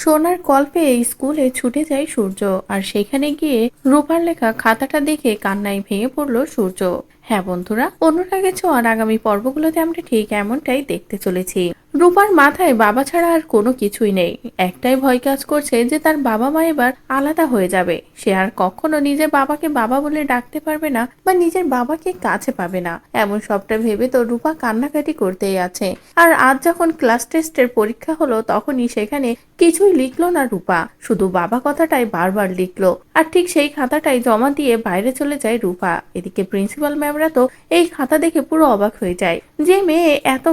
সোনার কল পেয়ে স্কুলে ছুটে যায় সূর্য। আর সেখানে গিয়ে রূপার লেখা খাতাটা দেখে কান্নায় ভেঙে পড়ল সূর্য। হ্যাঁ বন্ধুরা, অনুরাগের ছোঁয়ার আগামী পর্বগুলোতে আমরা ঠিক এমনটাই দেখতে চলেছি। রূপার মাথায় বাবা ছাড়া আর কোনো কিছুই নেই। একটাই ভয় কাজ করছে যে তার বাবা মা এবার আলাদা হয়ে যাবে। সে আর কখনো নিজের বাবাকে বাবা বলে ডাকতে পারবে না বা নিজের বাবাকে কাছে পাবে না। এমন সবটা ভেবে তো রূপা কান্নাকাটি করতেই আছে। আর আজ যখন ক্লাস টেস্টের পরীক্ষা হলো তখনই সেখানে কিছুই লিখলো না রূপা, শুধু বাবা কথাটাই বারবার লিখলো। আর ঠিক সেই খাতাটাই জমা দিয়ে বাইরে চলে যায় রূপা। এদিকে প্রিন্সিপাল ম্যামরা তো এই খাতা দেখে পুরো অবাক হয়ে যায়। যে মেয়ে এত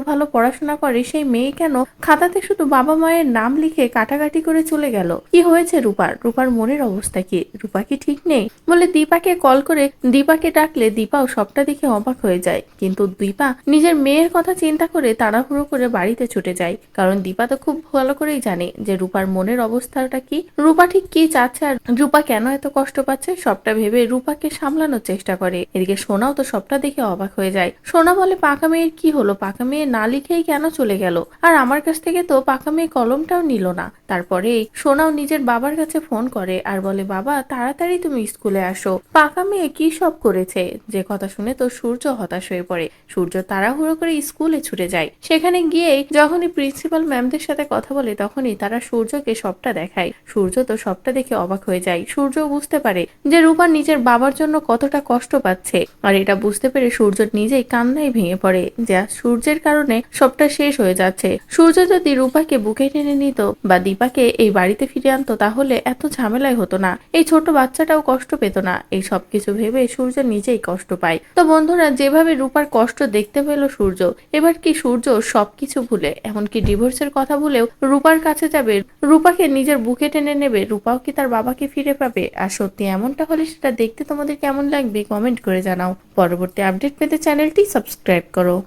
ভালো পড়াশোনা করে সেই মেয়ে কেন খাতাতে শুধু বাবা মায়ের নাম লিখে কাটাকাটি করে চলে গেল? কি হয়েছে রূপার? রূপার মনের অবস্থা কি? রূপা কি ঠিক নেই? বলে দীপাকে কল করে দীপাকে ডাকলে দীপাও সবটা দেখে অবাক হয়ে যায়। কিন্তু দীপা নিজের মেয়ের কথা চিন্তা করে তাড়াহুড়ো করে বাড়িতে ছুটে যায়, কারণ দীপা তো খুব ভালো করেই জানে যে রূপার মনের অবস্থাটা কি, রূপা ঠিক কি চাচ্ছে আর রূপা কেন এত কষ্ট পাচ্ছে। সবটা ভেবে রূপাকে সামলানোর চেষ্টা করে। এদিকে সোনাও তো সবটা দেখে অবাক হয়ে যায়। সোনা বলে পাকা মেয়ের কি হলো? পাকা মেয়ে না লিখেই কেন চলে গেল? আর আমার কাছ থেকে তো পাকা মেয়ে কলমটাও নিল না। তারপরে সোনাও নিজের বাবার কাছে ফোন করে আর বলে, বাবা তাড়াতাড়ি তুমি স্কুলে আসো, পাকা মেয়ে কি সব করেছে। যে কথা শুনে তো সূর্য হতাশ হয়ে পড়ে। সূর্য তাড়াহুড়ো করে স্কুলে ছুটে যায়। সেখানে গিয়ে যখনই প্রিন্সিপাল ম্যামদের সাথে কথা বলে তখনই তারা সূর্যকে সবটা দেখায়। সূর্য তো সবটা দেখে অবাক হয়ে যায়। সূর্য বুঝতে পারে যে রূপা নিজের বাবার জন্য কতটা কষ্ট পাচ্ছে। আর এটা বুঝতে পেরে সূর্য নিজেই কান্নায় ভেঙে পড়ে যে আজ সূর্যের কারণে সবটা শেষ হয়ে যাচ্ছে। সূর্য যদি রূপাকে বুকে টেনে নিত বা দীপাকে এই বাড়িতে ফিরে আনতো তাহলে এত ঝামেলাই হতো না, এই ছোট বাচ্চাটাও কষ্ট পেত না। এই সবকিছু ভেবে সূর্য নিজেই কষ্ট পায়। তো বন্ধুরা, যেভাবে রূপার কষ্ট দেখতে পেল সূর্য, এবার কি সূর্য সবকিছু ভুলে এমনকি ডিভোর্সের কথা ভুলেও রূপার কাছে যাবে, রূপাকে নিজের বুকে টেনে নেবে? রূপাও কি তার বাবাকে ফিরে পাবে? আর সত্যি এমনটা হলে সেটা দেখতে তোমাদের কেমন লাগবে কমেন্ট করে জানাও। পরবর্তী আপডেট পেতে চ্যানেলটি সাবস্ক্রাইব করো।